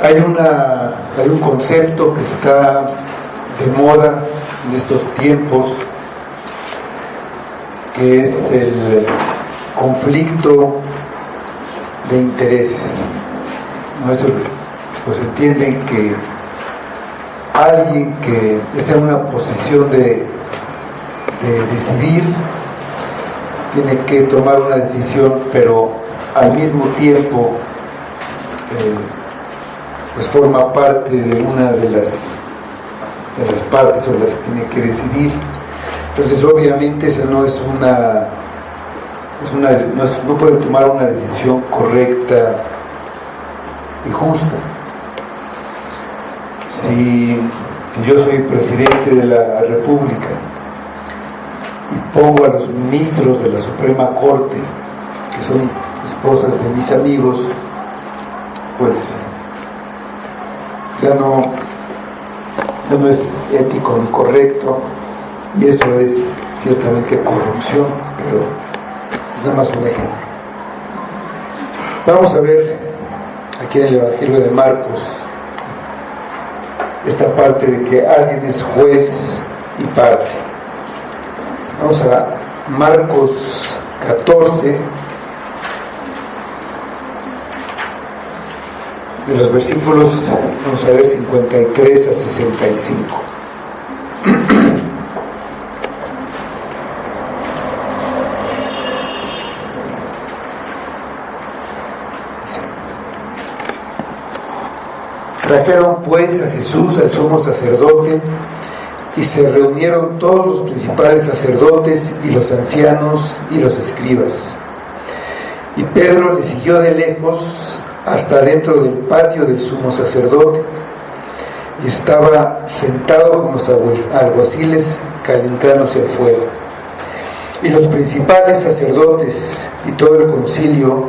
Hay un concepto que está de moda en estos tiempos, que es el conflicto de intereses. Eso, pues entienden que alguien que está en una posición de decidir tiene que tomar una decisión, pero al mismo tiempo pues forma parte de una de las partes sobre las que tiene que decidir. Entonces obviamente eso no puede tomar una decisión correcta y justa. Si yo soy presidente de la República y pongo a los ministros de la Suprema Corte, que son esposas de mis amigos, pues ya no es ético ni correcto, y eso es ciertamente corrupción, pero es nada más un ejemplo. Vamos a ver aquí en el Evangelio de Marcos esta parte de que alguien es juez y parte. Vamos a Marcos 14, de los versículos, vamos a ver, 53 a 65. Trajeron pues a Jesús al sumo sacerdote, y se reunieron todos los principales sacerdotes y los ancianos y los escribas. Y Pedro le siguió de lejos hasta dentro del patio del sumo sacerdote, y estaba sentado con los alguaciles calentándose el fuego. Y los principales sacerdotes y todo el concilio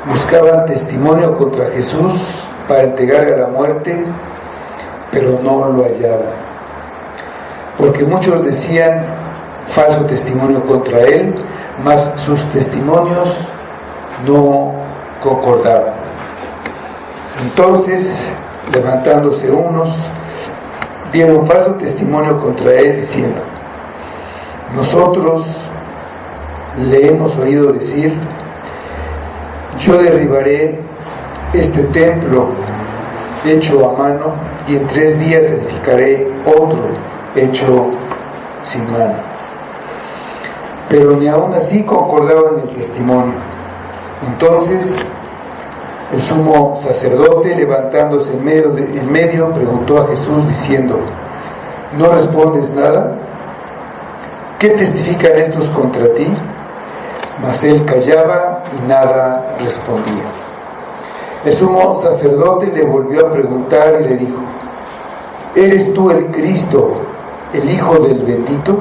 buscaban testimonio contra Jesús para entregarle a la muerte, pero no lo hallaban, porque muchos decían falso testimonio contra él, mas sus testimonios no concordaban. Entonces, levantándose unos, dieron falso testimonio contra él, diciendo: nosotros le hemos oído decir, yo derribaré este templo hecho a mano, y en 3 días edificaré otro hecho sin mano. Pero ni aun así concordaban el testimonio. Entonces el sumo sacerdote, levantándose en medio, preguntó a Jesús diciendo: ¿no respondes nada? ¿Qué testifican estos contra ti? Mas él callaba y nada respondía. El sumo sacerdote le volvió a preguntar y le dijo: ¿eres tú el Cristo, el Hijo del Bendito?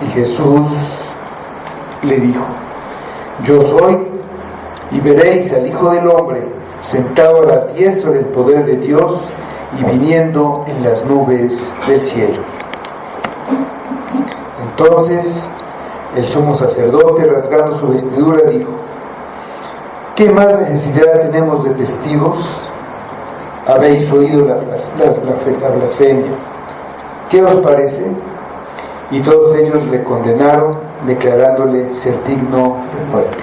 Y Jesús le dijo: yo soy, y veréis al Hijo del Hombre sentado a la diestra del poder de Dios y viniendo en las nubes del cielo. Entonces el sumo sacerdote, rasgando su vestidura, dijo: ¿qué más necesidad tenemos de testigos? Habéis oído la blasfemia. ¿Qué os parece? Y todos ellos le condenaron, declarándole ser digno de muerte.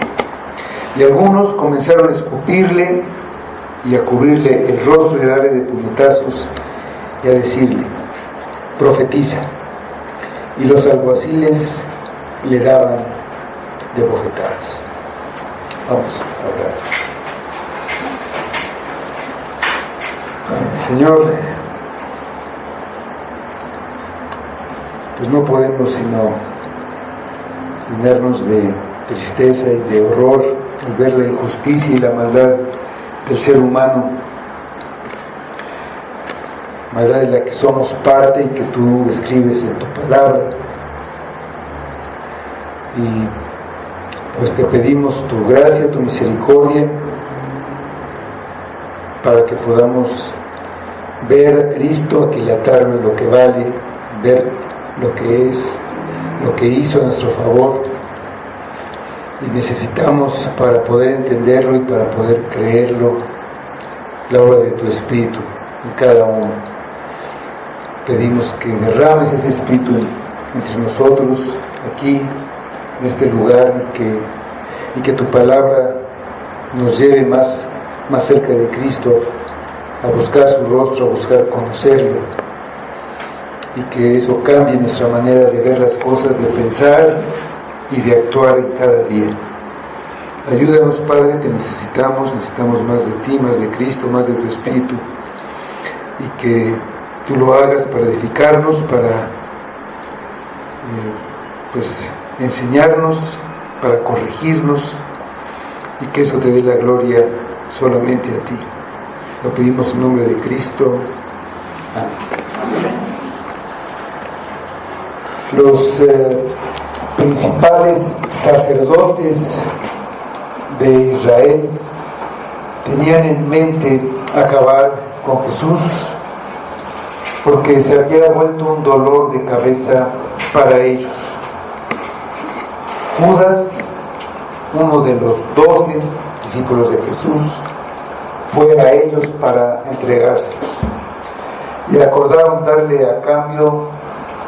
Y algunos comenzaron a escupirle y a cubrirle el rostro y a darle de puñetazos y a decirle: profetiza. Y los alguaciles le daban de bofetadas. Vamos a orar. Señor, pues no podemos sino llenarnos de tristeza y de horror al ver la injusticia y la maldad del ser humano, maldad de la que somos parte y que tú describes en tu palabra. Y pues te pedimos tu gracia, tu misericordia, para que podamos ver a Cristo, aquilatarlo en lo que vale, ver lo que es, lo que hizo a nuestro favor, y necesitamos, para poder entenderlo y para poder creerlo, la obra de tu Espíritu en cada uno. Pedimos que derrames ese Espíritu entre nosotros, aquí, en este lugar, y que tu palabra nos lleve más cerca de Cristo, a buscar su rostro, a buscar conocerlo, y que eso cambie nuestra manera de ver las cosas, de pensar y de actuar en cada día. Ayúdanos, Padre, te necesitamos más de ti, más de Cristo, más de tu Espíritu, y que tú lo hagas para edificarnos, para enseñarnos, para corregirnos, y que eso te dé la gloria solamente a ti. Lo pedimos en nombre de Cristo. Amén. Los principales sacerdotes de Israel tenían en mente acabar con Jesús, porque se había vuelto un dolor de cabeza para ellos. Judas, uno de los 12 discípulos de Jesús, fue a ellos para entregárselos, y acordaron darle a cambio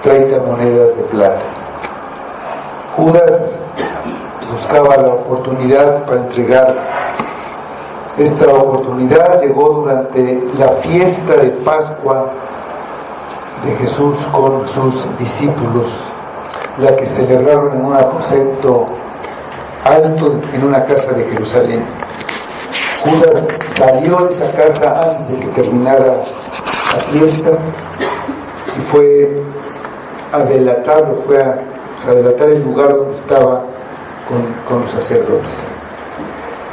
30 monedas de plata. Judas buscaba la oportunidad para entregar. Esta oportunidad llegó durante la fiesta de Pascua de Jesús con sus discípulos, la que celebraron en un aposento alto en una casa de Jerusalén. Judas salió de esa casa antes de que terminara la fiesta y fue a delatarlo, a delatar el lugar donde estaba con los sacerdotes.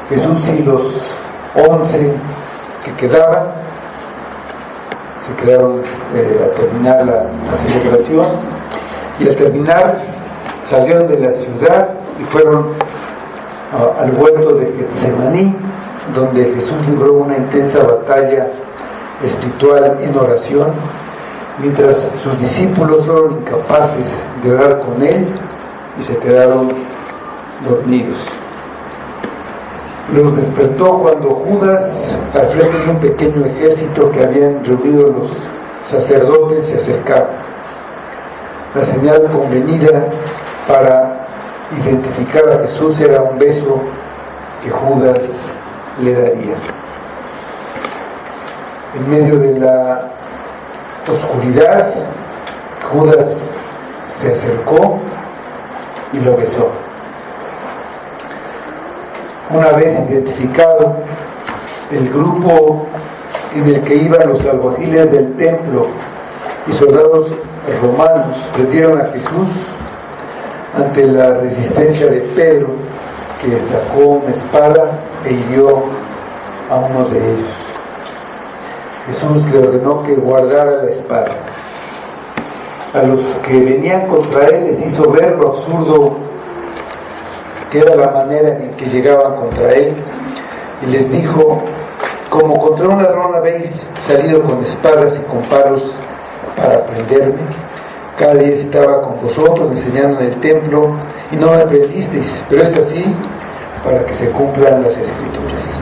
Jesús y los 11 que quedaban se quedaron a terminar la celebración, y al terminar salieron de la ciudad y fueron al huerto de Getsemaní, donde Jesús libró una intensa batalla espiritual en oración, mientras sus discípulos fueron incapaces de orar con él y se quedaron dormidos. Los despertó cuando Judas, al frente de un pequeño ejército que habían reunido los sacerdotes, se acercaba. La señal convenida para identificar a Jesús era un beso que Judas le daría. En medio de la oscuridad, Judas se acercó y lo besó. Una vez identificado, el grupo en el que iban los alguaciles del templo y soldados romanos prendieron a Jesús ante la resistencia de Pedro, que sacó una espada e hirió a uno de ellos. Jesús le ordenó que guardara la espada. A los que venían contra él les hizo ver lo absurdo que era la manera en que llegaban contra él, y les dijo: como contra un ladrón habéis salido con espadas y con palos para prenderme. Cada día estaba con vosotros enseñando en el templo y no me prendisteis, pero es así para que se cumplan las Escrituras.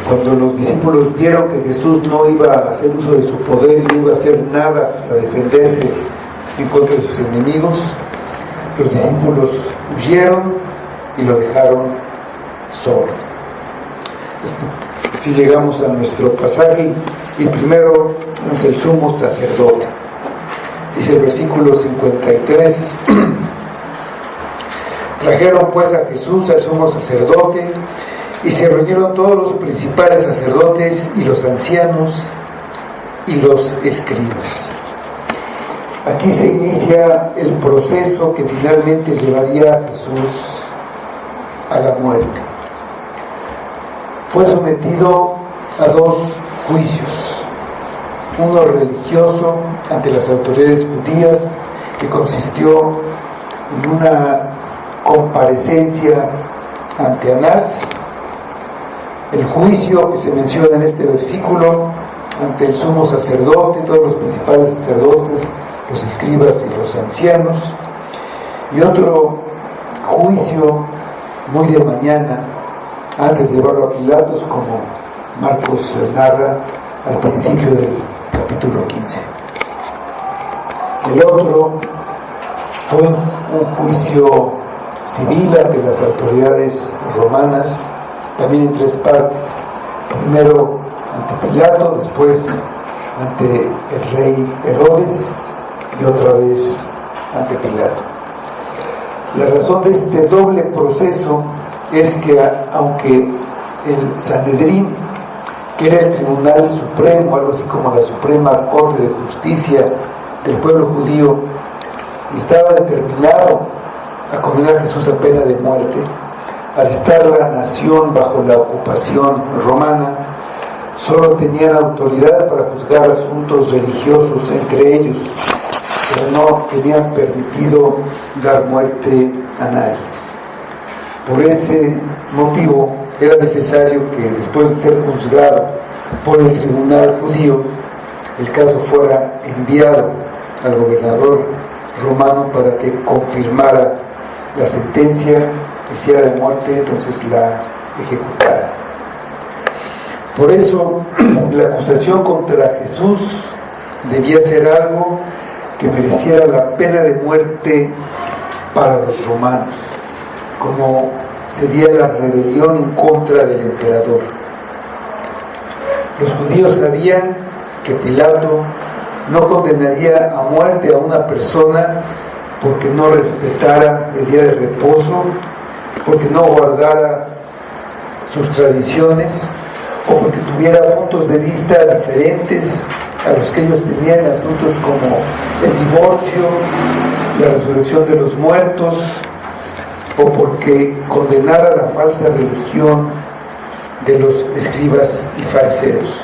Cuando los discípulos vieron que Jesús no iba a hacer uso de su poder, no iba a hacer nada para defenderse en contra de sus enemigos, los discípulos huyeron y lo dejaron solo. Si llegamos a nuestro pasaje, y primero es el sumo sacerdote. Dice el versículo 53: trajeron pues a Jesús al sumo sacerdote, y se reunieron todos los principales sacerdotes y los ancianos y los escribas. Aquí se inicia el proceso que finalmente llevaría a Jesús a la muerte. Fue sometido a 2 juicios: uno religioso ante las autoridades judías, que consistió en una comparecencia ante Anás; el juicio que se menciona en este versículo ante el sumo sacerdote, todos los principales sacerdotes, los escribas y los ancianos; y otro juicio muy de mañana antes de llevarlo a Pilatos, como Marcos narra al principio del capítulo 15. El otro fue un juicio civil ante las autoridades romanas, también en 3 partes. Primero ante Pilato, después ante el rey Herodes y otra vez ante Pilato. La razón de este doble proceso es que aunque el Sanedrín, que era el tribunal supremo, algo así como la suprema corte de justicia del pueblo judío, estaba determinado a condenar a Jesús a pena de muerte, al estar la nación bajo la ocupación romana, solo tenían autoridad para juzgar asuntos religiosos entre ellos, pero no tenían permitido dar muerte a nadie. Por ese motivo era necesario que después de ser juzgado por el tribunal judío, el caso fuera enviado al gobernador romano para que confirmara la sentencia, hiciera de muerte, entonces la ejecutara. Por eso la acusación contra Jesús debía ser algo que mereciera la pena de muerte para los romanos, como sería la rebelión en contra del emperador. Los judíos sabían que Pilato no condenaría a muerte a una persona porque no respetara el día de reposo, porque no guardara sus tradiciones, o porque tuviera puntos de vista diferentes a los que ellos tenían en asuntos como el divorcio, la resurrección de los muertos, o porque condenara la falsa religión de los escribas y fariseos.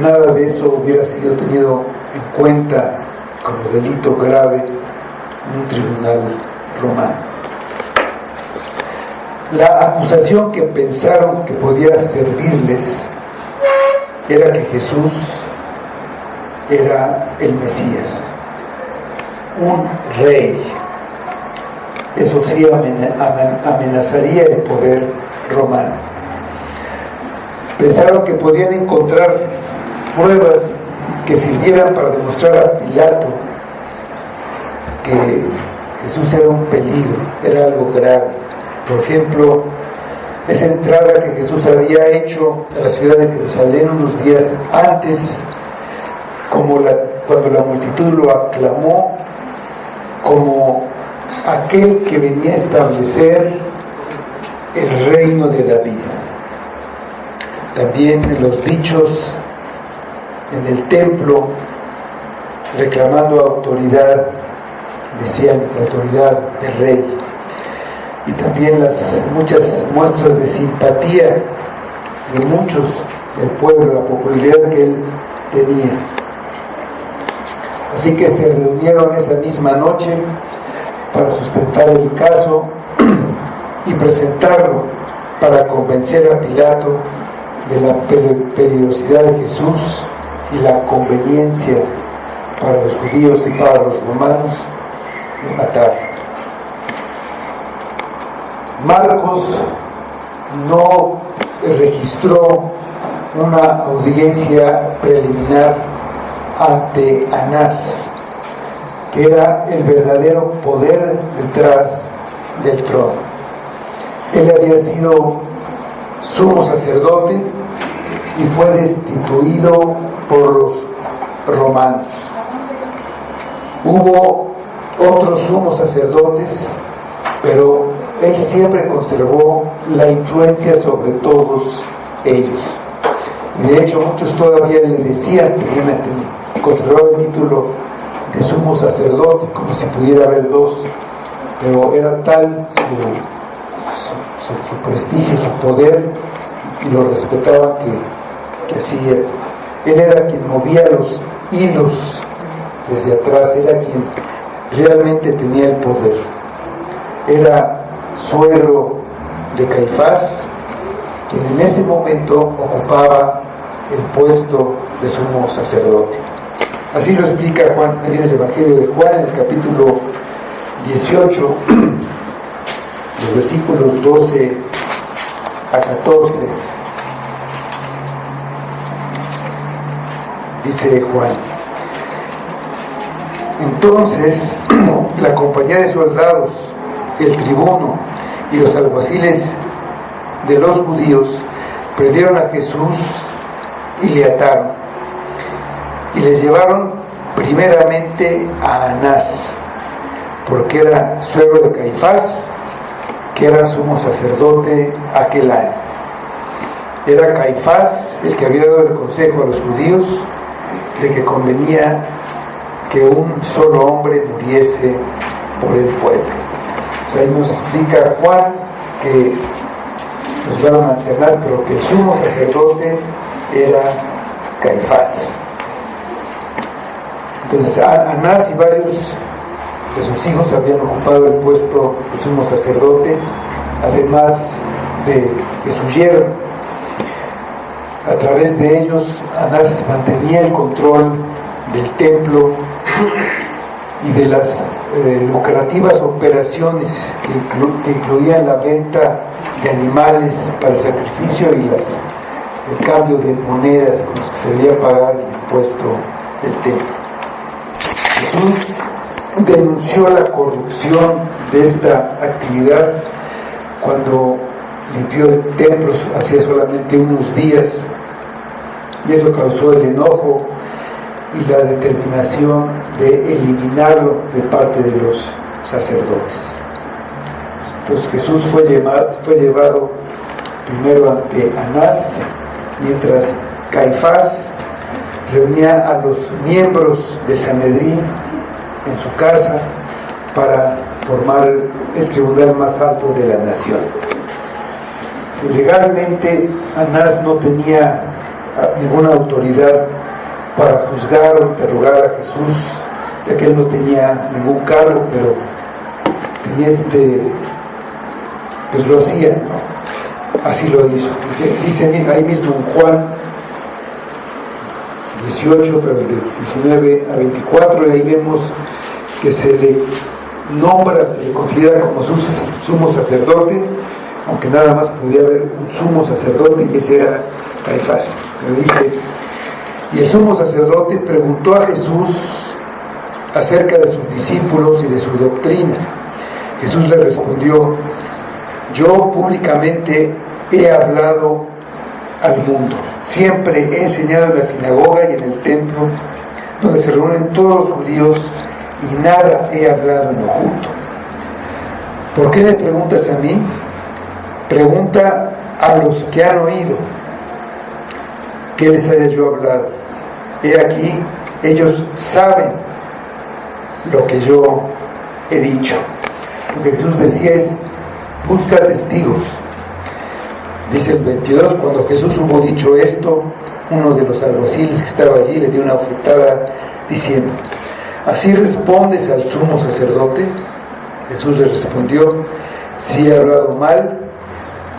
Nada de eso hubiera sido tenido en cuenta como delito grave en un tribunal romano. La acusación que pensaron que podía servirles era que Jesús era el Mesías, un rey. Eso sí amenazaría el poder romano. Pensaron que podían encontrar pruebas que sirvieran para demostrar a Pilato que Jesús era un peligro, era algo grave. Por ejemplo, esa entrada que Jesús había hecho a la ciudad de Jerusalén unos días antes, cuando la multitud lo aclamó como aquel que venía a establecer el reino de David. También los dichos en el templo reclamando autoridad, decían, la autoridad del rey. Y también las muchas muestras de simpatía de muchos del pueblo, la popularidad que él tenía. Así que se reunieron esa misma noche para sustentar el caso y presentarlo para convencer a Pilato de la peligrosidad de Jesús y la conveniencia para los judíos y para los romanos de matarlo. Marcos no registró una audiencia preliminar ante Anás, que era el verdadero poder detrás del trono. Él había sido sumo sacerdote y fue destituido por los romanos. Hubo otros sumos sacerdotes, pero él siempre conservó la influencia sobre todos ellos. Y de hecho muchos todavía le decían que conservaba el título de sumo sacerdote, como si pudiera haber dos, pero era tal su prestigio, su poder, y lo respetaban que así era. Él era quien movía los hilos desde atrás, era quien realmente tenía el poder. Era suegro de Caifás, quien en ese momento ocupaba el puesto de sumo sacerdote. Así lo explica Juan en el Evangelio de Juan, en el capítulo 18, los versículos 12 a 14. Dice Juan: entonces la compañía de soldados, el tribuno y los alguaciles de los judíos prendieron a Jesús y le ataron, y les llevaron primeramente a Anás, porque era suegro de Caifás, que era sumo sacerdote aquel año. Era Caifás el que había dado el consejo a los judíos de que convenía que un solo hombre muriese por el pueblo. O sea, ahí nos explica Juan que los llevaron a Anás, pero que el sumo sacerdote era Caifás. Entonces Anás y varios de sus hijos habían ocupado el puesto de sumo sacerdote, además de su yerno. A través de ellos Anás mantenía el control del templo y de las lucrativas operaciones que incluían la venta de animales para el sacrificio y el cambio de monedas con los que se debía pagar el impuesto del templo. Jesús denunció la corrupción de esta actividad cuando limpió el templo hacía solamente unos días, y eso causó el enojo y la determinación de eliminarlo de parte de los sacerdotes. Entonces Jesús fue llevado primero ante Anás, mientras Caifás reunía a los miembros del Sanedrín en su casa para formar el tribunal más alto de la nación. Legalmente Anás no tenía ninguna autoridad para juzgar o interrogar a Jesús, ya que él no tenía ningún cargo, pero pues lo hacía, ¿no? Así lo hizo. Dice ahí mismo en Juan 18, pero de 19 a 24, y ahí vemos que se le considera como sumo sacerdote, aunque nada más podía haber un sumo sacerdote, y ese era Caifás. Pero dice: y el sumo sacerdote preguntó a Jesús acerca de sus discípulos y de su doctrina. Jesús le respondió: yo públicamente he hablado al mundo, siempre he enseñado en la sinagoga y en el templo, donde se reúnen todos los judíos, y nada he hablado en oculto. ¿Por qué me preguntas a mí? Pregunta a los que han oído que les haya yo hablado. He aquí, ellos saben lo que yo he dicho. Lo que Jesús decía es: busca testigos. Dice el 22: cuando Jesús hubo dicho esto, uno de los alguaciles que estaba allí le dio una bofetada diciendo: ¿así respondes al sumo sacerdote? Jesús le respondió: si he hablado mal,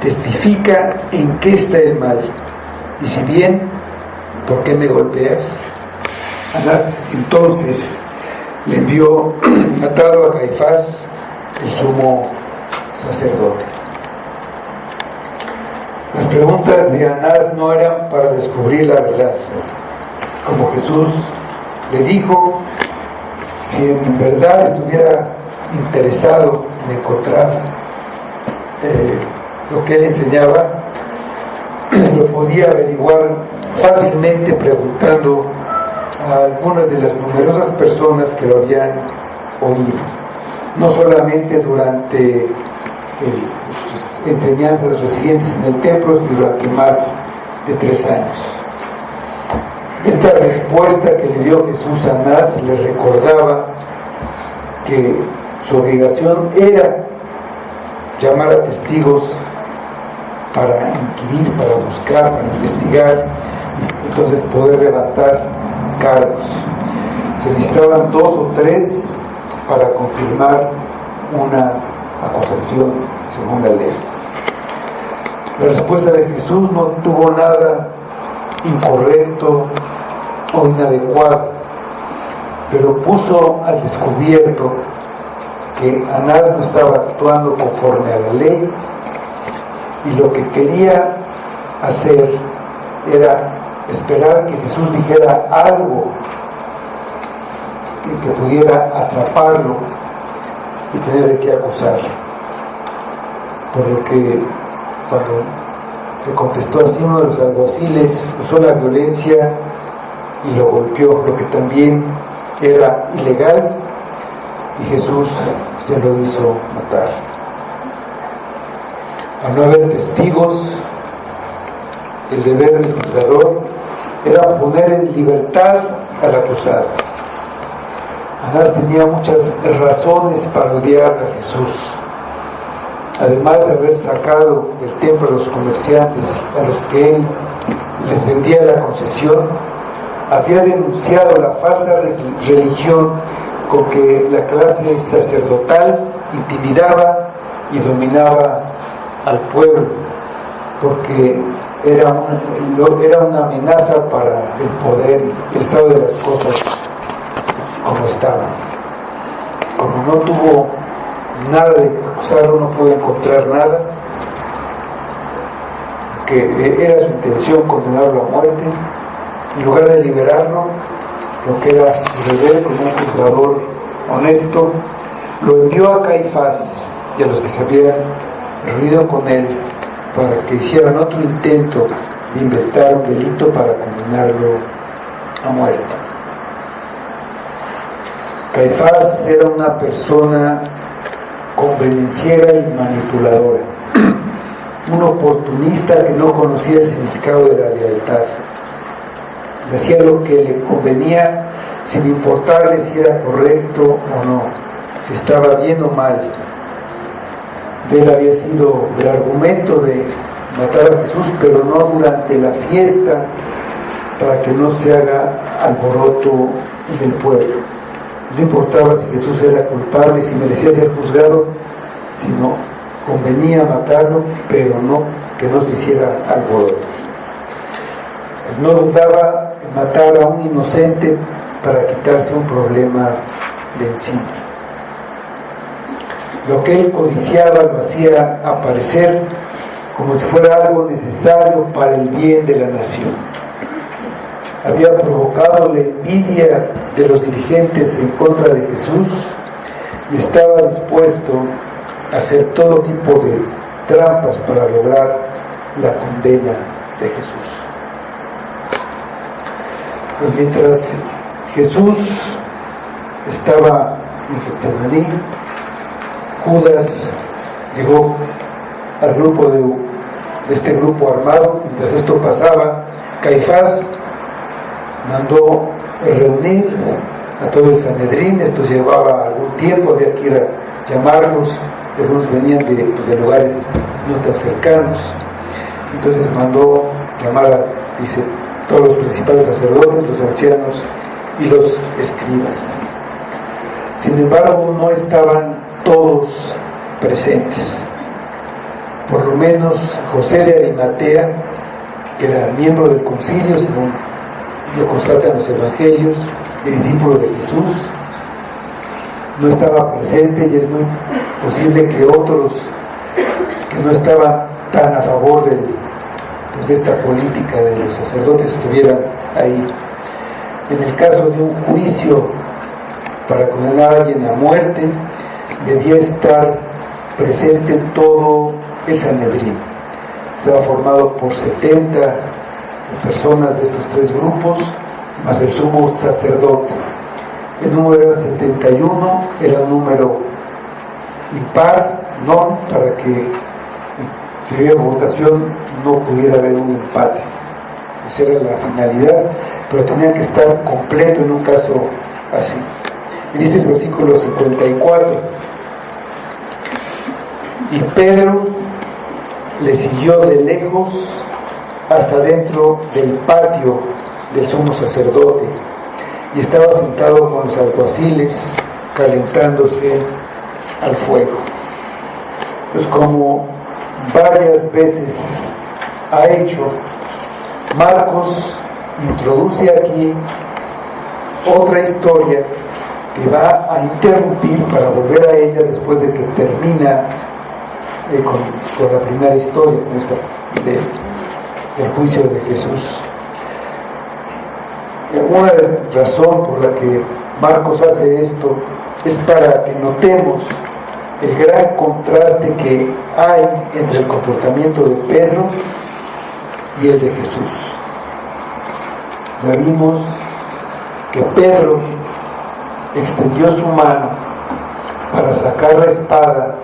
testifica en qué está el mal, y si bien, ¿por qué me golpeas? Anás entonces le envió atado a Caifás, el sumo sacerdote. Las preguntas de Anás no eran para descubrir la verdad, como Jesús le dijo: si en verdad estuviera interesado en encontrar lo que él enseñaba, lo podía averiguar fácilmente preguntando a algunas de las numerosas personas que lo habían oído, no solamente durante sus enseñanzas recientes en el templo, sino durante más de 3 años. Esta respuesta que le dio Jesús a Anás le recordaba que su obligación era llamar a testigos para inquirir, para buscar, para investigar, entonces poder levantar cargos. Se necesitaban 2 o 3 para confirmar una acusación según la ley. La respuesta de Jesús no tuvo nada incorrecto o inadecuado, pero puso al descubierto que Anás no estaba actuando conforme a la ley y lo que quería hacer era esperar que Jesús dijera algo que pudiera atraparlo y tener de qué acusarlo. Por lo que cuando le contestó así, uno de los alguaciles usó la violencia y lo golpeó, lo que también era ilegal, y Jesús se lo hizo matar. Al no haber testigos, el deber del juzgador era poner en libertad al acusado. Anás tenía muchas razones para odiar a Jesús. Además de haber sacado del templo a los comerciantes a los que él les vendía la concesión, había denunciado la falsa religión con que la clase sacerdotal intimidaba y dominaba al pueblo, porque era una amenaza para el poder y el estado de las cosas como estaban. Como no tuvo nada de acusarlo, no pudo encontrar nada, que era su intención condenarlo a muerte, en lugar de liberarlo, lo que era su deber como un juzgador honesto, lo envió a Caifás y a los que se habían reunido con él para que hicieran otro intento de inventar un delito para condenarlo a muerte. Caifás era una persona convenenciera y manipuladora, un oportunista que no conocía el significado de la lealtad. Hacía lo que le convenía sin importarle si era correcto o no, si estaba bien o mal. De él había sido el argumento de matar a Jesús, pero no durante la fiesta, para que no se haga alboroto en el pueblo. No importaba si Jesús era culpable, si merecía ser juzgado, sino convenía matarlo, pero no que no se hiciera alboroto. Pues no dudaba en matar a un inocente para quitarse un problema de encima. Lo que él codiciaba lo hacía aparecer como si fuera algo necesario para el bien de la nación. Había provocado la envidia de los dirigentes en contra de Jesús y estaba dispuesto a hacer todo tipo de trampas para lograr la condena de Jesús. Pues mientras Jesús estaba en Getsemaní, Judas llegó al grupo de este grupo armado. Mientras esto pasaba, Caifás mandó reunir a todo el Sanedrín. Esto llevaba algún tiempo, había que ir a llamarlos. Algunos venían de lugares no tan cercanos. Entonces mandó llamar a, todos los principales sacerdotes, los ancianos y los escribas. Sin embargo, no estaban todos presentes. Por lo menos José de Arimatea, que era miembro del concilio, según lo constatan los evangelios, y discípulo de Jesús, no estaba presente, y es muy posible que otros que no estaban tan a favor de esta política de los sacerdotes estuvieran ahí. En el caso de un juicio para condenar a alguien a muerte, debía estar presente todo el Sanedrín. Estaba formado por 70 personas de estos tres grupos, más el sumo sacerdote. El número era 71, era un número impar, no, para que si había votación no pudiera haber un empate. Esa era la finalidad, pero tenía que estar completo en un caso así. Y dice el versículo 54: y Pedro le siguió de lejos hasta dentro del patio del sumo sacerdote, y estaba sentado con los alguaciles calentándose al fuego. Pues como varias veces ha hecho, Marcos introduce aquí otra historia que va a interrumpir para volver a ella después de que termina con la primera historia del juicio de Jesús. Una razón por la que Marcos hace esto es para que notemos el gran contraste que hay entre el comportamiento de Pedro y el de Jesús. Ya vimos que Pedro extendió su mano para sacar la espada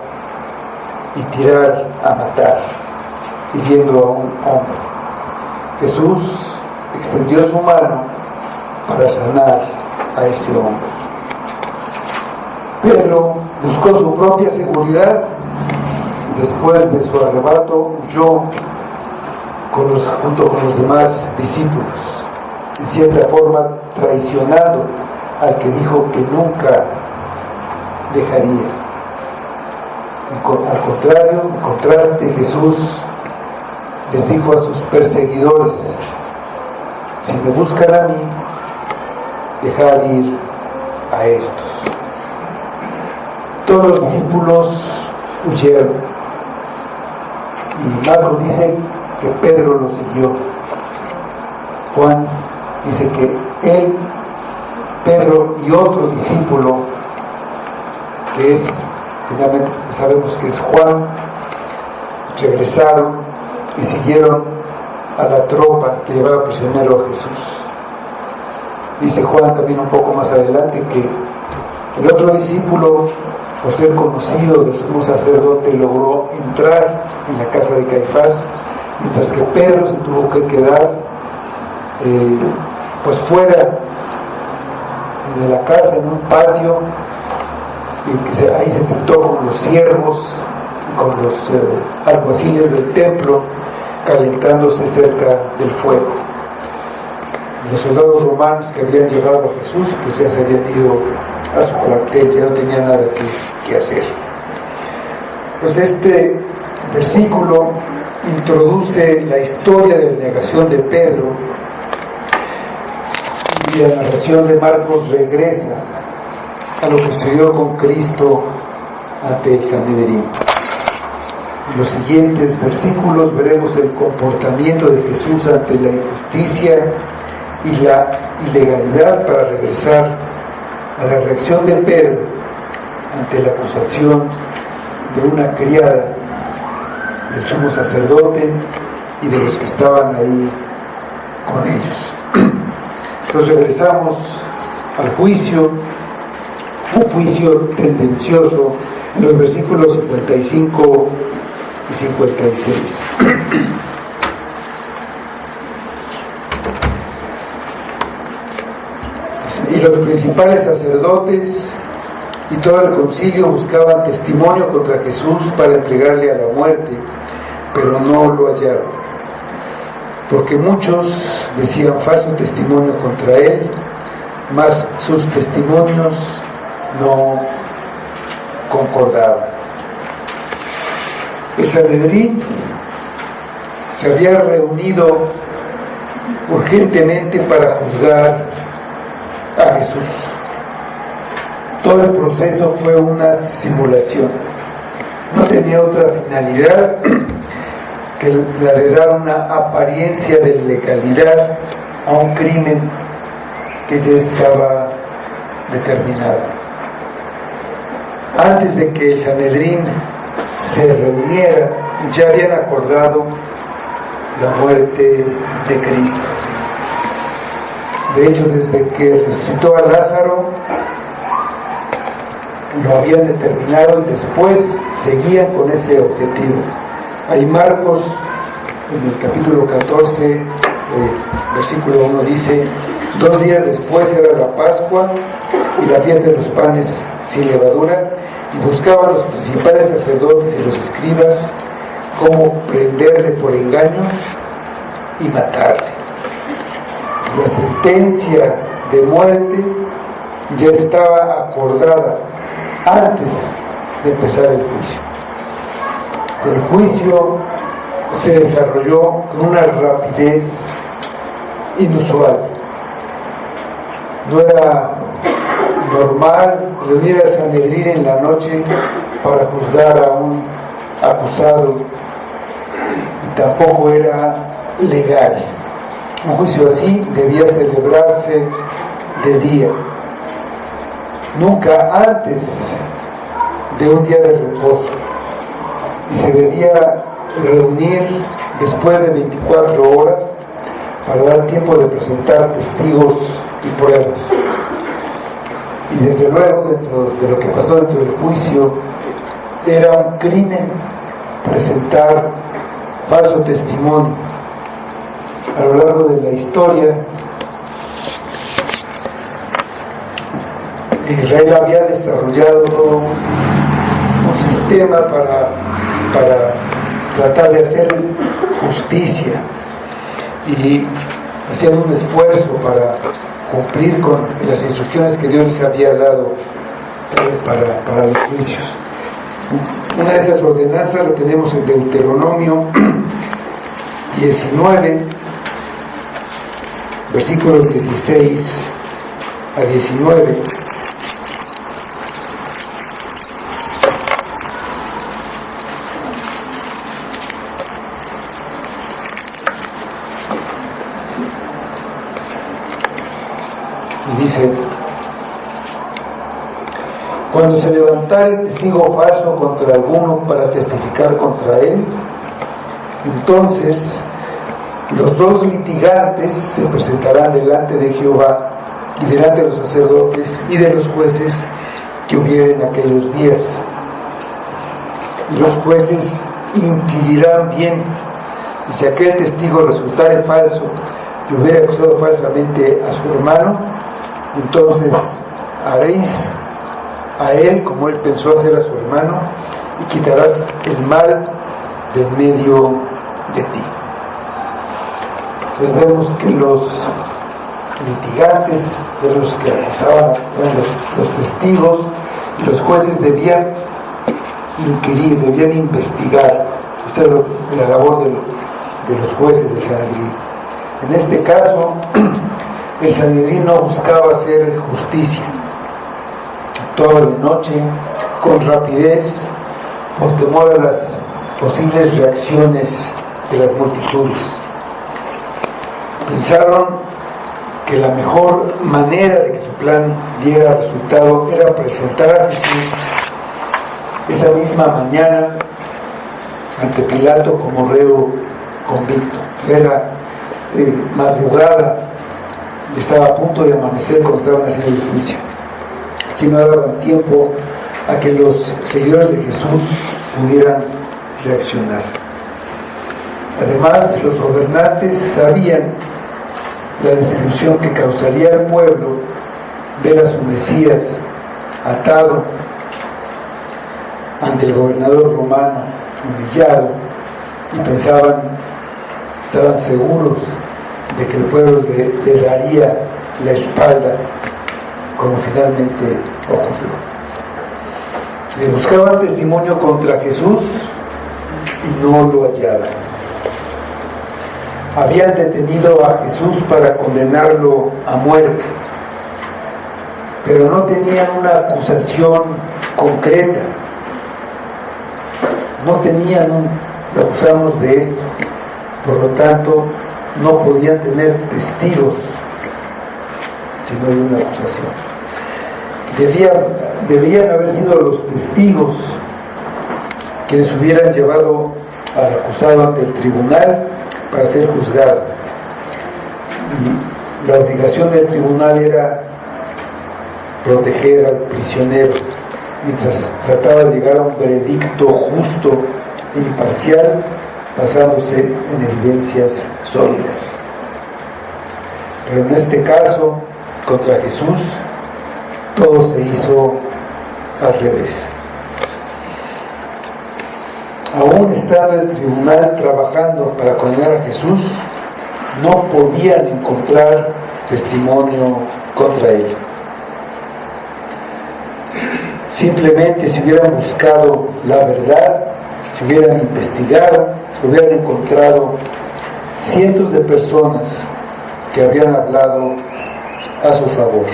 y tirar a matar, hiriendo a un hombre. Jesús extendió su mano para sanar a ese hombre. Pedro buscó su propia seguridad y después de su arrebato huyó junto con los demás discípulos, en cierta forma traicionando al que dijo que nunca dejaría. Al contrario, en contraste, Jesús les dijo a sus perseguidores: si me buscan a mí, dejad ir a estos. Todos los discípulos huyeron y Marcos dice que Pedro lo siguió. Juan dice que él, Pedro y otro discípulo, que es, finalmente sabemos que es Juan, regresaron y siguieron a la tropa que llevaba prisionero a Jesús. Dice Juan también un poco más adelante que el otro discípulo, por ser conocido del sumo sacerdote, logró entrar en la casa de Caifás, mientras que Pedro se tuvo que quedar pues fuera de la casa, en un patio, y que ahí se sentó con los siervos, con los alguaciles del templo, calentándose cerca del fuego. Los soldados romanos que habían llevado a Jesús pues ya se habían ido a su cuartel, ya no tenían nada que hacer. Pues este versículo introduce la historia de la negación de Pedro, y la narración de Marcos regresa a lo que sucedió con Cristo ante el Sanedrín. En los siguientes versículos veremos el comportamiento de Jesús ante la injusticia y la ilegalidad, para regresar a la reacción de Pedro ante la acusación de una criada del sumo sacerdote y de los que estaban ahí con ellos. Entonces regresamos al juicio, un juicio tendencioso, en los versículos 55 y 56. Y los principales sacerdotes y todo el concilio buscaban testimonio contra Jesús para entregarle a la muerte, pero no lo hallaron, porque muchos decían falso testimonio contra él, mas sus testimonios no concordaban. El Sanedrín se había reunido urgentemente para juzgar a Jesús. Todo el proceso fue una simulación, no tenía otra finalidad que la de dar una apariencia de legalidad a un crimen que ya estaba determinado. Antes de que el Sanedrín se reuniera, ya habían acordado la muerte de Cristo. De hecho, desde que resucitó a Lázaro, lo habían determinado y después seguían con ese objetivo. Ahí Marcos, en el capítulo 14, versículo 1, dice: 2 días después era la Pascua y la fiesta de los panes sin levadura, y buscaban los principales sacerdotes y los escribas cómo prenderle por engaño y matarle. La sentencia de muerte ya estaba acordada antes de empezar el juicio. El juicio se desarrolló con una rapidez inusual. No era normal reunir al Sanedrín en la noche para juzgar a un acusado y tampoco era legal. Un juicio así debía celebrarse de día, nunca antes de un día de reposo, y se debía reunir después de 24 horas para dar tiempo de presentar testigos y pruebas. Y desde luego, dentro de lo que pasó dentro del juicio, era un crimen presentar falso testimonio. A lo largo de la historia, Israel había desarrollado todo un sistema para tratar de hacer justicia, y hacían un esfuerzo para cumplir con las instrucciones que Dios les había dado para los juicios. Una de esas ordenanzas la tenemos en Deuteronomio 19, versículos 16 a 19. Dice: cuando se levantare testigo falso contra alguno para testificar contra él, entonces los dos litigantes se presentarán delante de Jehová y delante de los sacerdotes y de los jueces que hubieren aquellos días. Y los jueces inquirirán bien, y si aquel testigo resultare falso y hubiera acusado falsamente a su hermano, entonces haréis a él como él pensó hacer a su hermano, y quitarás el mal de en medio de ti. Entonces vemos que los litigantes, los que acusaban, los testigos y los jueces debían inquirir, debían investigar. Esta es la labor de los jueces del Sanedrín. En este caso, el Sanedrín no buscaba hacer justicia. Actuaba de noche, con rapidez, por temor a las posibles reacciones de las multitudes. Pensaron que la mejor manera de que su plan diera resultado era presentar a Jesús esa misma mañana ante Pilato como reo convicto. Era madrugada, estaba a punto de amanecer cuando estaban haciendo el juicio. Así no daban tiempo a que los seguidores de Jesús pudieran reaccionar. Además, los gobernantes sabían la desilusión que causaría al pueblo ver a su Mesías atado ante el gobernador romano, humillado, y estaban seguros de que el pueblo le daría la espalda, como finalmente ocurrió. Buscaban testimonio contra Jesús y no lo hallaban. Habían detenido a Jesús para condenarlo a muerte, pero no tenían una acusación concreta. No tenían lo acusamos de esto, por lo tanto no podían tener testigos si no hay una acusación. Debían haber sido los testigos quienes hubieran llevado al acusado ante el tribunal para ser juzgado. Y la obligación del tribunal era proteger al prisionero mientras trataba de llegar a un veredicto justo e imparcial, basándose en evidencias sólidas. Pero en este caso, contra Jesús, todo se hizo al revés. Aún estando el tribunal trabajando para condenar a Jesús, no podían encontrar testimonio contra él. Simplemente si hubieran buscado la verdad, si hubieran investigado, hubieran encontrado cientos de personas que habían hablado a su favor.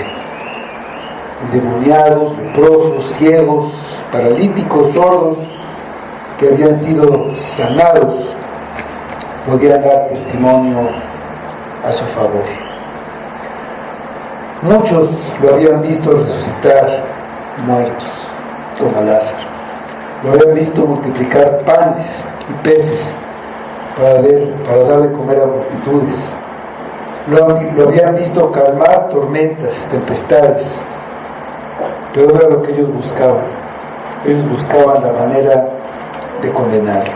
Endemoniados, leprosos, ciegos, paralíticos, sordos, que habían sido sanados podían dar testimonio a su favor. Muchos lo habían visto resucitar muertos, como Lázaro. Lo habían visto multiplicar panes y peces para dar de comer a multitudes. Lo habían visto calmar tormentas, tempestades. Pero era lo que ellos buscaban. Ellos buscaban la manera de condenarlo.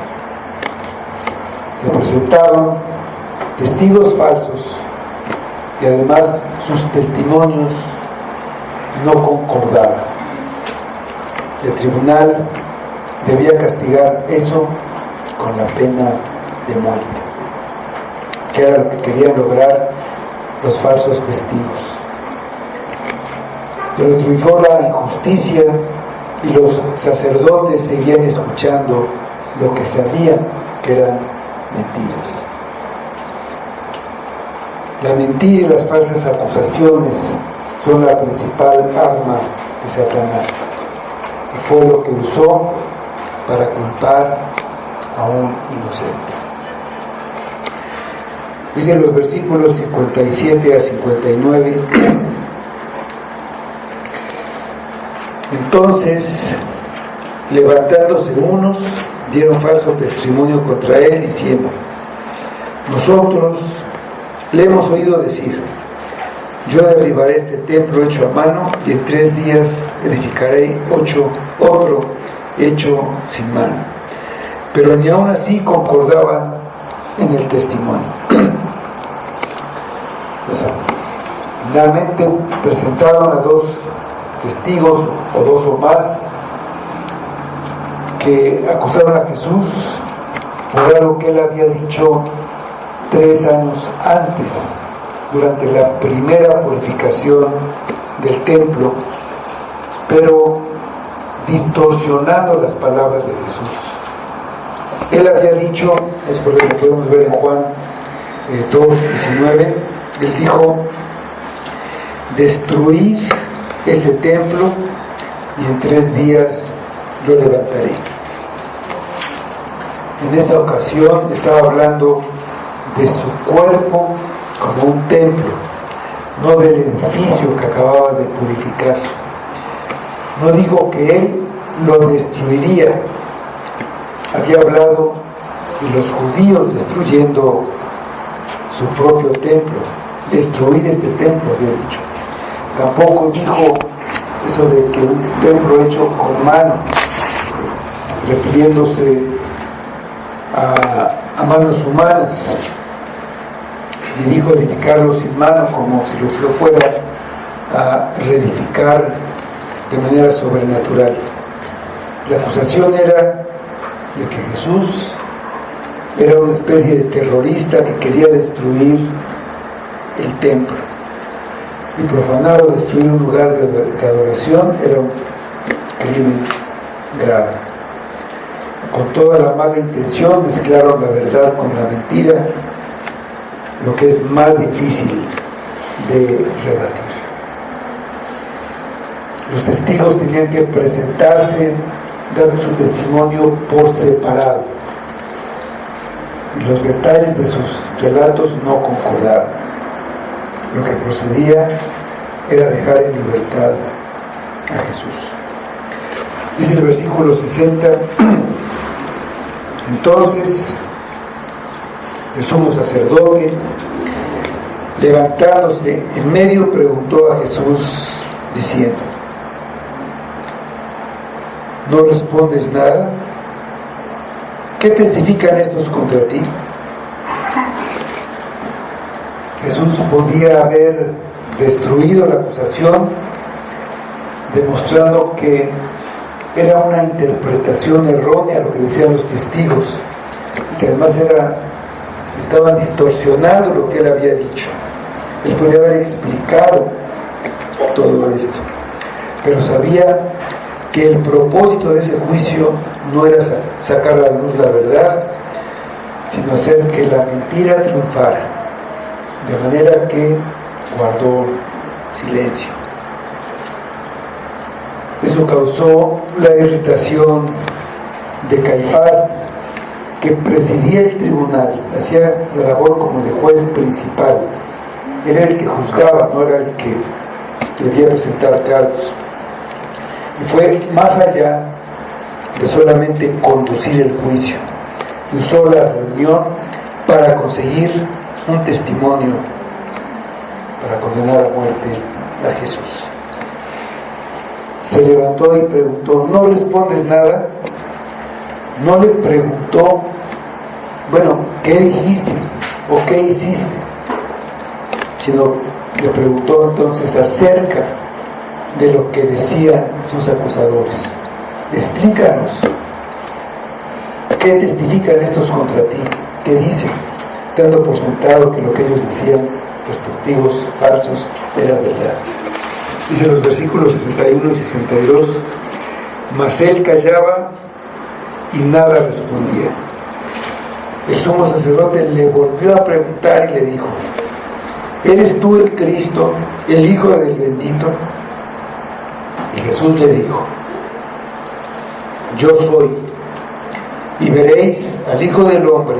Se presentaban testigos falsos y además sus testimonios no concordaban. El tribunal debía castigar eso con la pena de muerte, que era lo que querían lograr los falsos testigos. Pero triunfó la injusticia y los sacerdotes seguían escuchando lo que sabían que eran mentiras. La mentira y las falsas acusaciones son la principal arma de Satanás, y fue lo que usó para culpar a un inocente. Dicen los versículos 57 a 59. Entonces, levantándose unos, dieron falso testimonio contra él, diciendo: nosotros le hemos oído decir, yo derribaré este templo hecho a mano, y en 3 días edificaré otro hecho sin mano. Pero ni aun así concordaban en el testimonio. Finalmente presentaron a 2 testigos, o 2 o más, que acusaron a Jesús por algo que él había dicho 3 años antes, durante la primera purificación del templo, pero distorsionando las palabras de Jesús. Él había dicho, es por lo que podemos ver en Juan 2:19, él dijo: destruid este templo y en 3 días lo levantaré. En esa ocasión estaba hablando de su cuerpo como un templo, no del edificio que acababa de purificar. No dijo que él lo destruiría. Había hablado de los judíos destruyendo su propio templo. Destruir este templo, había dicho. Tampoco dijo eso de que un templo hecho con mano, refiriéndose a manos humanas, y dijo edificarlo sin mano, como si lo fuera a reedificar de manera sobrenatural. La acusación era de que Jesús era una especie de terrorista que quería destruir el templo, y profanar o destruir un lugar de adoración era un crimen grave. Con toda la mala intención mezclaron la verdad con la mentira, lo que es más difícil de rebatir. Los testigos tenían que presentarse, dar su testimonio por separado, y los detalles de sus relatos no concordaban. Lo que procedía era dejar en libertad a Jesús. Dice el versículo 60: entonces el sumo sacerdote, levantándose en medio, preguntó a Jesús diciendo: ¿no respondes nada? ¿Qué testifican estos contra ti? Jesús podía haber destruido la acusación, demostrando que era una interpretación errónea lo que decían los testigos, que además estaban distorsionando lo que él había dicho. Él podía haber explicado todo esto, pero sabía que el propósito de ese juicio no era sacar a la luz la verdad, sino hacer que la mentira triunfara, de manera que guardó silencio. Eso causó la irritación de Caifás, que presidía el tribunal, hacía la labor como de juez principal. Era el que juzgaba, no era el que debía presentar cargos. Y fue más allá de solamente conducir el juicio. Y usó la reunión para conseguir un testimonio para condenar a muerte a Jesús. Se levantó y preguntó: ¿no respondes nada? No le preguntó, bueno, ¿qué dijiste? ¿O qué hiciste? Sino le preguntó entonces acerca de lo que decían sus acusadores. Explícanos, ¿qué testifican estos contra ti? ¿Qué dicen? Dando por sentado que lo que ellos decían, los testigos falsos, era verdad. Dice los versículos 61 y 62: mas él callaba y nada respondía. El sumo sacerdote le volvió a preguntar y le dijo: ¿eres tú el Cristo, el Hijo del Bendito? Y Jesús le dijo: yo soy. Y veréis al Hijo del Hombre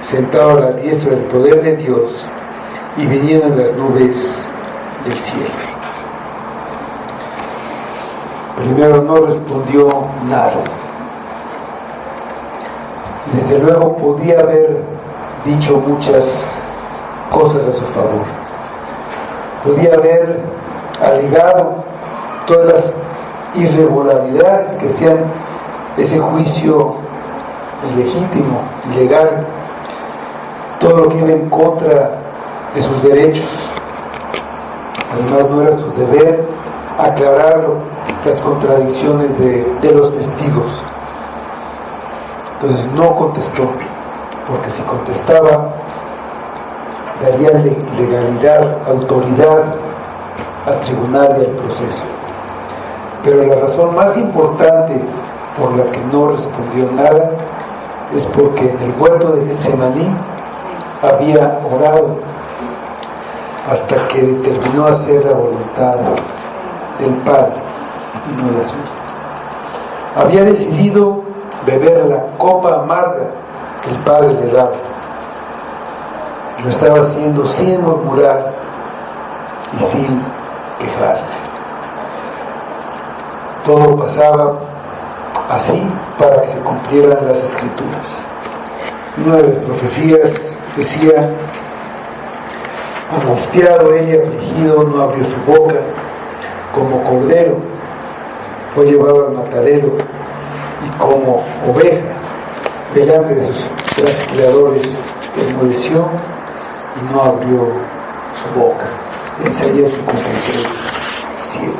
sentado a la diestra del poder de Dios y viniendo en las nubes del cielo. Primero, no respondió nada. Desde luego podía haber dicho muchas cosas a su favor. Podía haber alegado todas las irregularidades que hacían ese juicio ilegítimo, ilegal, todo lo que iba en contra de sus derechos. Además, no era su deber aclararlo, las contradicciones de los testigos. Entonces no contestó, porque si contestaba daría legalidad, autoridad al tribunal y al proceso. Pero la razón más importante por la que no respondió nada es porque en el huerto de Getsemaní había orado hasta que determinó hacer la voluntad del Padre y no la suya. Había decidido beber la copa amarga que el Padre le daba. Lo estaba haciendo sin murmurar y sin quejarse. Todo pasaba así para que se cumplieran las Escrituras. Una de las profecías decía: angustiado él y afligido, no abrió su boca, como cordero fue llevado al matadero, y como oveja delante de sus rastreadores enmudeció y no abrió su boca. Isaías 53:7.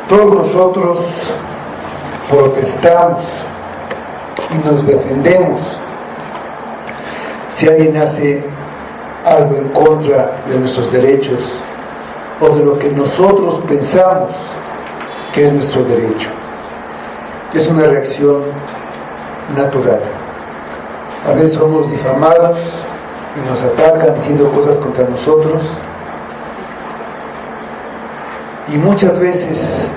Todos nosotros protestamos y nos defendemos si alguien hace algo en contra de nuestros derechos o de lo que nosotros pensamos que es nuestro derecho. Es una reacción natural. A veces somos difamados y nos atacan diciendo cosas contra nosotros, y muchas veces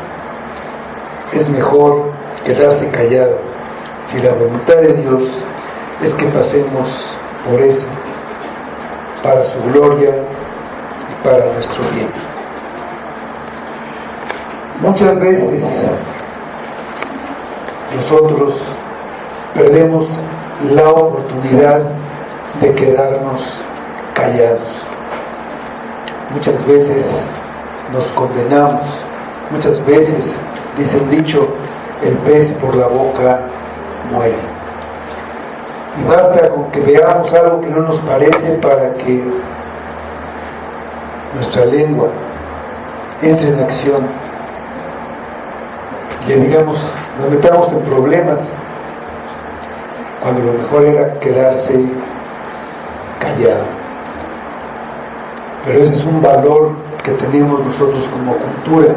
es mejor quedarse callado si la voluntad de Dios es que pasemos por eso, para su gloria y para nuestro bien. Muchas veces nosotros perdemos la oportunidad de quedarnos callados. Muchas veces nos condenamos, muchas veces, dice un dicho, el pez por la boca muere. Y basta con que veamos algo que no nos parece para que nuestra lengua entre en acción y le digamos, nos metamos en problemas, cuando lo mejor era quedarse callado. Pero ese es un valor que tenemos nosotros como cultura.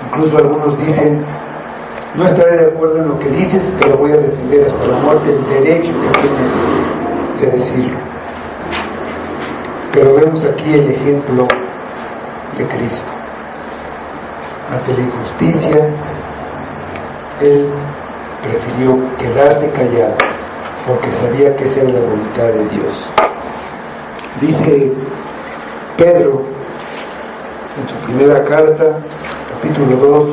Incluso algunos dicen: no estaré de acuerdo en lo que dices, pero voy a defender hasta la muerte el derecho que tienes de decirlo. Pero vemos aquí el ejemplo de Cristo. Ante la injusticia, él prefirió quedarse callado porque sabía que esa era la voluntad de Dios. Dice Pedro en su primera carta, capítulo 2,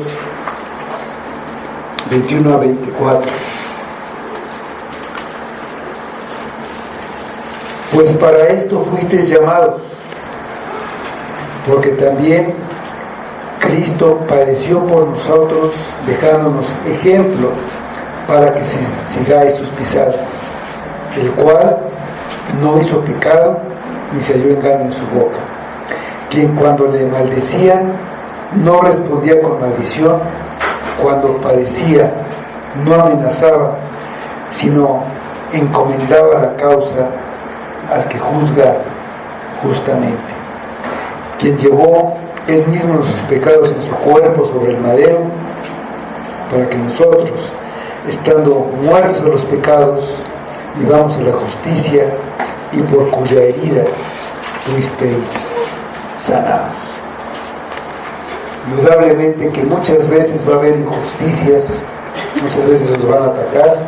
21 a 24. Pues para esto fuisteis llamados, porque también Cristo padeció por nosotros, dejándonos ejemplo para que sigáis sus pisadas, el cual no hizo pecado, ni se halló engaño en su boca, quien cuando le maldecían no respondía con maldición, cuando padecía no amenazaba, sino encomendaba la causa al que juzga justamente, quien llevó él mismo nuestros pecados en su cuerpo sobre el madero, para que nosotros, estando muertos a los pecados, vivamos en la justicia, y por cuya herida fuisteis sanados. Indudablemente que muchas veces va a haber injusticias, muchas veces nos van a atacar,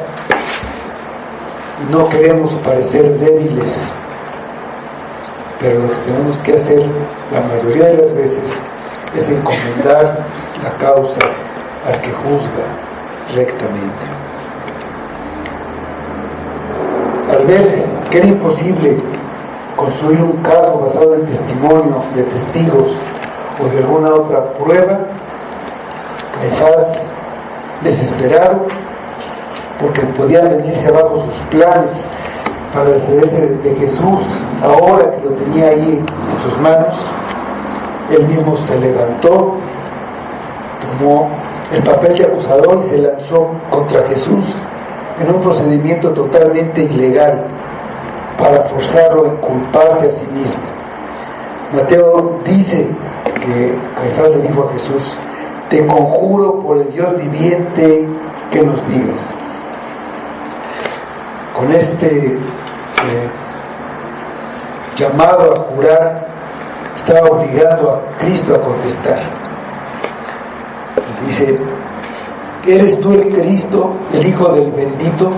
y no queremos parecer débiles, pero lo que tenemos que hacer la mayoría de las veces es encomendar la causa al que juzga rectamente. Al ver que era imposible construir un caso basado en testimonio de testigos o de alguna otra prueba, Caifás, desesperado, porque podían venirse abajo sus planes para deshacerse de Jesús, ahora que lo tenía ahí en sus manos, él mismo se levantó, tomó el papel de acusador y se lanzó contra Jesús en un procedimiento totalmente ilegal para forzarlo a inculparse a sí mismo. Mateo dice que Caifás le dijo a Jesús: te conjuro por el Dios viviente que nos digas. Con este llamado a jurar, estaba obligando a Cristo a contestar. Dice: ¿eres tú el Cristo, el Hijo del bendito?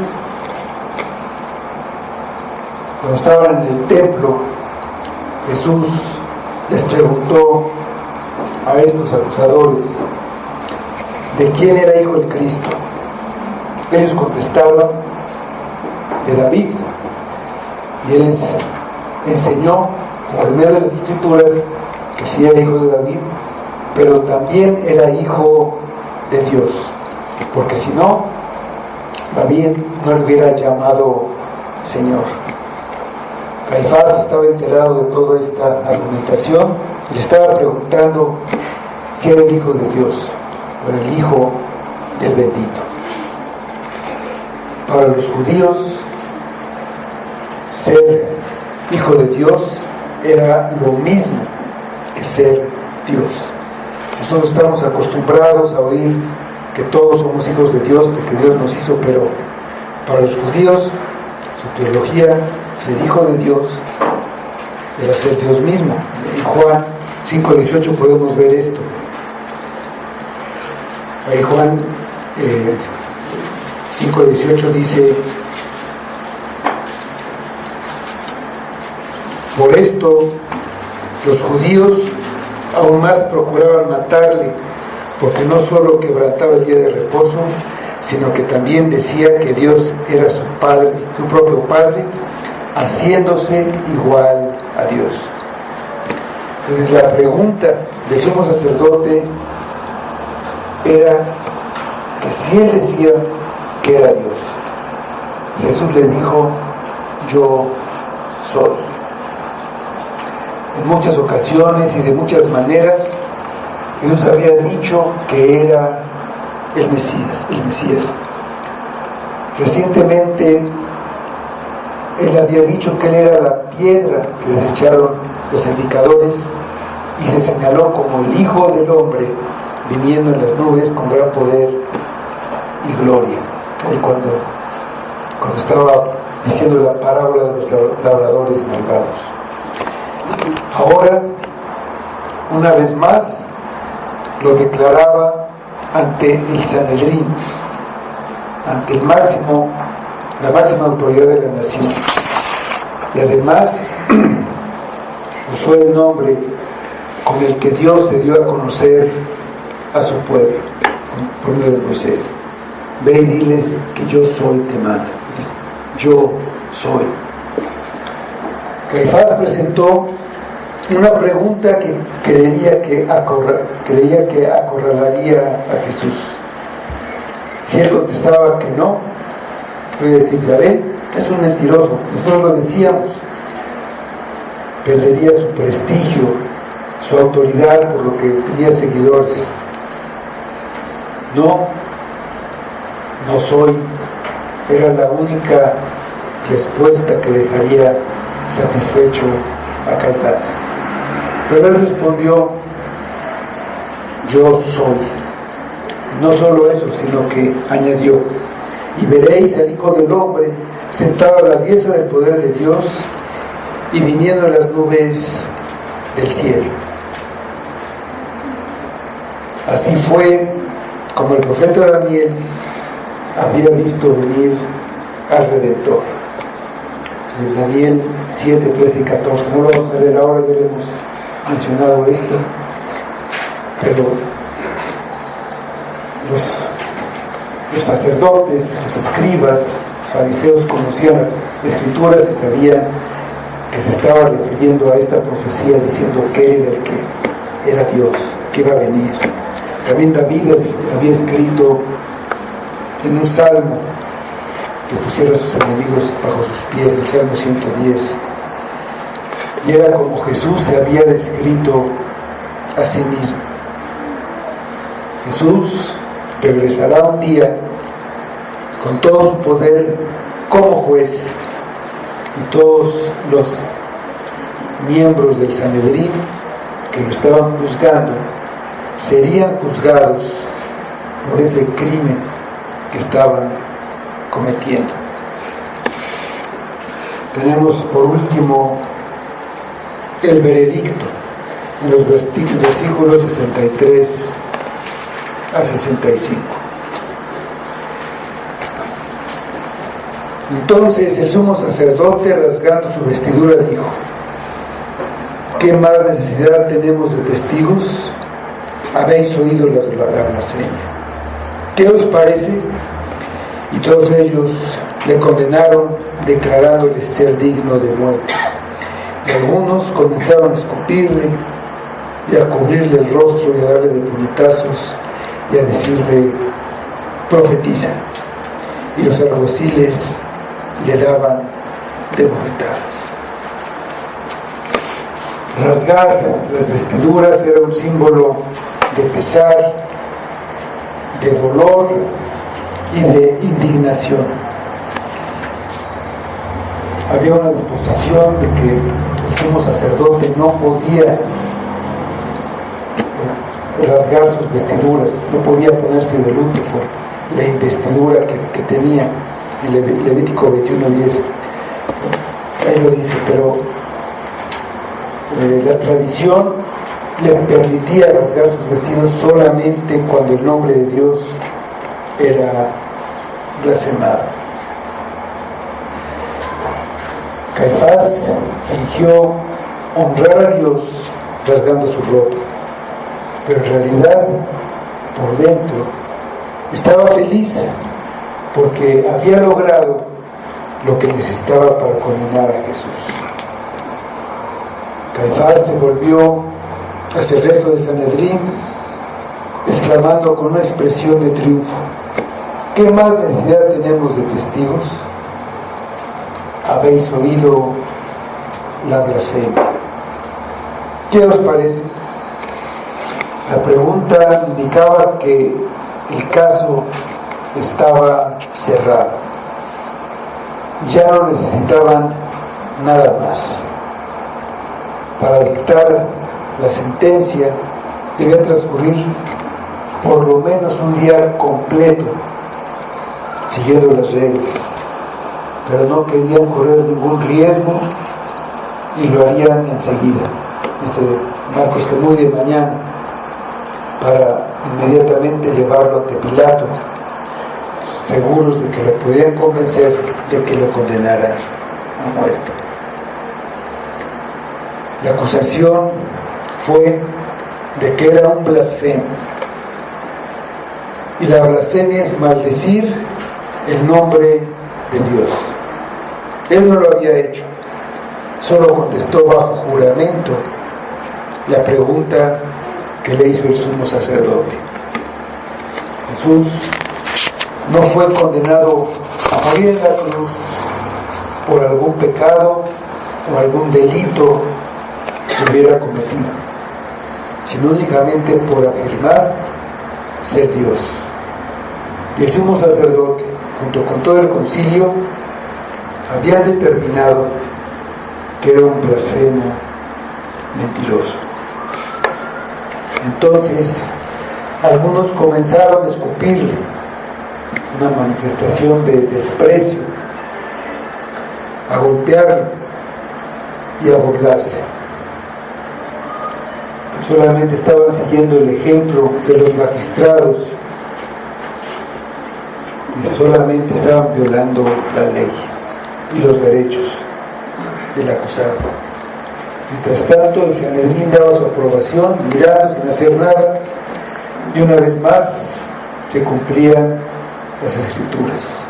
Cuando estaban en el templo, Jesús les preguntó a estos acusadores de quién era hijo el Cristo. Ellos contestaban: de David. Y él les enseñó por medio de las Escrituras que sí era hijo de David, pero también era hijo de Dios, porque si no, David no le hubiera llamado Señor. Caifás estaba enterado de toda esta argumentación y le estaba preguntando si era el hijo de Dios o el hijo del bendito. Para los judíos, ser hijo de Dios era lo mismo que ser Dios. Nosotros estamos acostumbrados a oír que todos somos hijos de Dios porque Dios nos hizo, pero para los judíos, su teología, ser hijo de Dios era ser Dios mismo. En Juan 5:18 podemos ver esto. Ahí Juan 5:18 dice: por esto los judíos aún más procuraban matarle, porque no solo quebrantaba el día de reposo, sino que también decía que Dios era su Padre, su propio Padre, haciéndose igual a Dios. Entonces la pregunta del sumo sacerdote era que si él decía que era Dios, Jesús le dijo: yo soy. En muchas ocasiones y de muchas maneras Jesús había dicho que era el Mesías. Recientemente él había dicho que él era la piedra que desecharon los edificadores y se señaló como el Hijo del Hombre viniendo en las nubes con gran poder y gloria. Y cuando estaba diciendo la parábola de los labradores malvados. Ahora, una vez más, lo declaraba ante el Sanedrín, ante la máxima autoridad de la nación. Y además usó el nombre con el que Dios se dio a conocer a su pueblo, por medio de Moisés. Ve y diles que yo soy, te mando. Yo soy. Caifás presentó una pregunta que creía que acorralaría a Jesús. Si él contestaba que no, puede decir, ya ven, es un mentiroso, nosotros lo decíamos. Perdería su prestigio, su autoridad, por lo que tenía seguidores. No soy, era la única respuesta que dejaría satisfecho a Caifás. Pero él respondió, yo soy. No solo eso, sino que añadió, y veréis al Hijo del Hombre sentado a la diestra del poder de Dios y viniendo en las nubes del cielo. Así fue como el profeta Daniel había visto venir al Redentor. En Daniel 7, 13 y 14. No lo vamos a leer ahora, ya hemos mencionado esto, pero los sacerdotes, los escribas, los fariseos conocían las escrituras y sabían que se estaba refiriendo a esta profecía, diciendo que era el que era Dios, que iba a venir. También David había escrito en un salmo que pusiera a sus enemigos bajo sus pies, el Salmo 110. Y era como Jesús se había descrito a sí mismo. Jesús regresará un día con todo su poder como juez, y todos los miembros del Sanedrín que lo estaban juzgando serían juzgados por ese crimen que estaban cometiendo. Tenemos por último el veredicto en los versículos 63 a 65. Entonces el sumo sacerdote, rasgando su vestidura, dijo: ¿qué más necesidad tenemos de testigos? Habéis oído la blasfemia. ¿Qué os parece? Y todos ellos le condenaron, declarándoles ser digno de muerte. Y algunos comenzaron a escupirle y a cubrirle el rostro y a darle de puñetazos y a decirle: profetiza. Y los alguaciles le daban de bofetadas. Rasgar las vestiduras era un símbolo de pesar, de dolor y de indignación. Había una disposición de que el sumo sacerdote no podía rasgar sus vestiduras, no podía ponerse de luto por la investidura que tenía. En Levítico 21:10 ahí lo dice, pero la tradición le permitía rasgar sus vestidos solamente cuando el nombre de Dios era blasfemado. Caifás fingió honrar a Dios rasgando su ropa, pero en realidad por dentro estaba feliz porque había logrado lo que necesitaba para condenar a Jesús. Caifás se volvió hacia el resto de Sanedrín, exclamando con una expresión de triunfo: ¿qué más necesidad tenemos de testigos? Habéis oído la blasfemia. ¿Qué os parece? La pregunta indicaba que el caso estaba cerrado. Ya no necesitaban nada más. Para dictar la sentencia debía transcurrir por lo menos un día completo siguiendo las reglas, pero no querían correr ningún riesgo y lo harían enseguida. Dice Marcos que muy de mañana, para inmediatamente llevarlo ante Pilato seguros de que lo podían convencer de que lo condenaran a muerte. La acusación fue de que era un blasfemo. Y la blasfemia es maldecir el nombre de Dios. Él no lo había hecho, solo contestó bajo juramento la pregunta que le hizo el sumo sacerdote. Jesús no fue condenado a morir en la cruz por algún pecado o algún delito que hubiera cometido, sino únicamente por afirmar ser Dios. Y el sumo sacerdote, junto con todo el concilio, habían determinado que era un blasfemo mentiroso. Entonces, algunos comenzaron a escupirle, una manifestación de desprecio, a golpearlo y a burlarse. Solamente estaban siguiendo el ejemplo de los magistrados y solamente estaban violando la ley y los derechos del acusado. Mientras tanto, el Sanedrín daba su aprobación, mirando sin hacer nada, y una vez más se cumplían las Escrituras.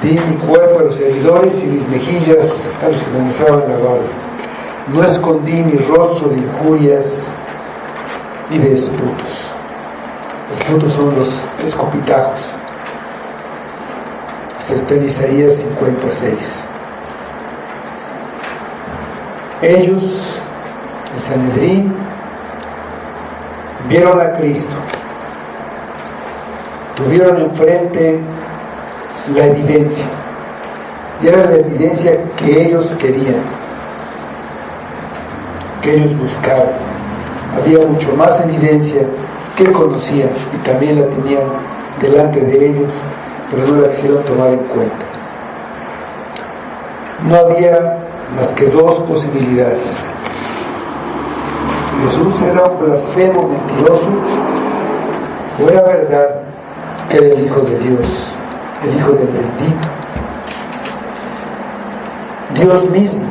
Di mi cuerpo a los heridores y mis mejillas a los que comenzaban a lavar. No escondí mi rostro de injurias y de esputos. Esputos son los escopitajos. Esto está en Isaías 56. Ellos, el Sanedrín, vieron a Cristo, tuvieron enfrente la evidencia, y era la evidencia que ellos querían, que ellos buscaban. Había mucho más evidencia que conocían y también la tenían delante de ellos, pero no la quisieron tomar en cuenta. No había más que dos posibilidades. Jesús era un blasfemo mentiroso, o era verdad que era el Hijo de Dios, el Hijo del bendito, Dios mismo,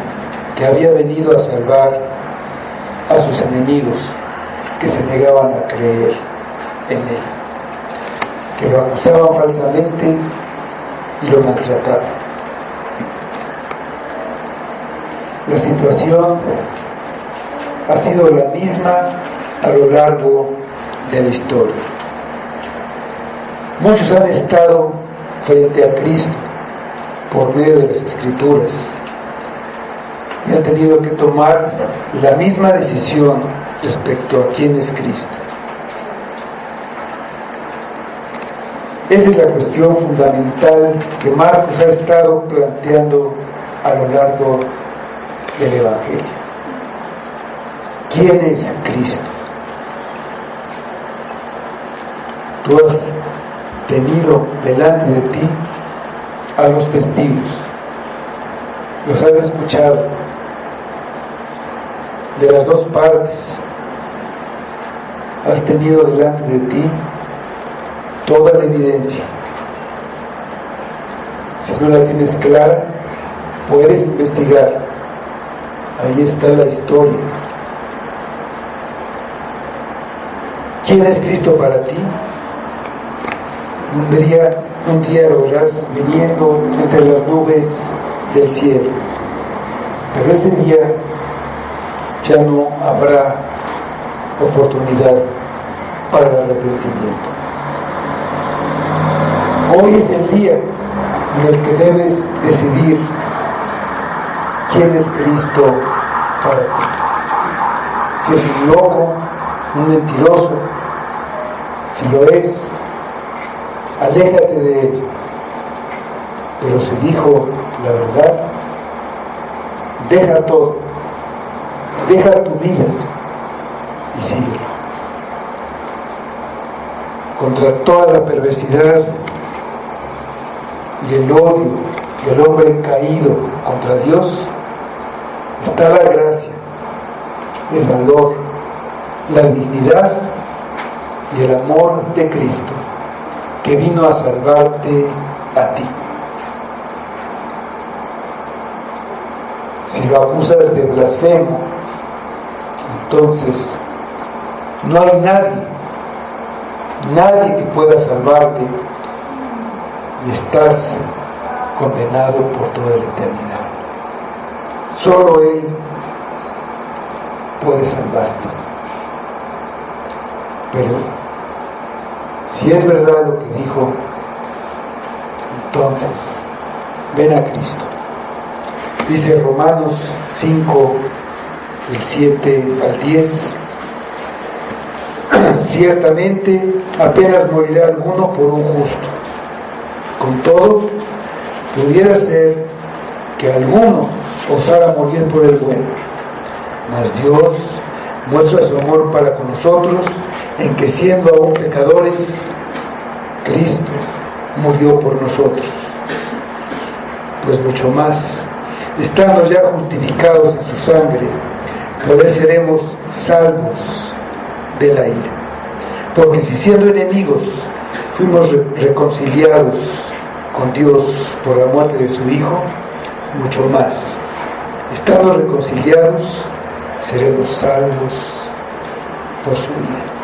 que había venido a salvar a sus enemigos que se negaban a creer en Él, que lo acusaban falsamente y lo maltrataban. La situación ha sido la misma a lo largo de la historia. Muchos han estado frente a Cristo por medio de las Escrituras y han tenido que tomar la misma decisión respecto a quién es Cristo. Esa es la cuestión fundamental que Marcos ha estado planteando a lo largo del Evangelio. ¿Quién es Cristo? Tú has tenido delante de ti a los testigos, los has escuchado de las dos partes, has tenido delante de ti toda la evidencia. Si no la tienes clara, puedes investigar. Ahí está la historia. ¿Quién es Cristo para ti? Un día lo verás viniendo entre las nubes del cielo, pero ese día ya no habrá oportunidad para el arrepentimiento. Hoy es el día en el que debes decidir quién es Cristo para ti. Si es un loco, un mentiroso, si lo es, aléjate de él. Pero si dijo la verdad, deja todo, deja tu vida y síguelo. Contra toda la perversidad y el odio y el hombre caído contra Dios está la gracia, el valor, la dignidad y el amor de Cristo, que vino a salvarte a ti. Si lo acusas de blasfemo, entonces no hay nadie que pueda salvarte y estás condenado por toda la eternidad. Solo Él puede salvarte. Pero si es verdad lo que dijo, entonces ven a Cristo. Dice Romanos 5, del 7 al 10, ciertamente apenas morirá alguno por un justo. Con todo, pudiera ser que alguno osara morir por el bueno. Mas Dios muestra su amor para con nosotros en que, siendo aún pecadores, Cristo murió por nosotros. Pues mucho más, estando ya justificados en su sangre, por él seremos salvos de la ira. Porque si siendo enemigos fuimos reconciliados con Dios por la muerte de su Hijo, mucho más, estando reconciliados, seremos salvos por su vida.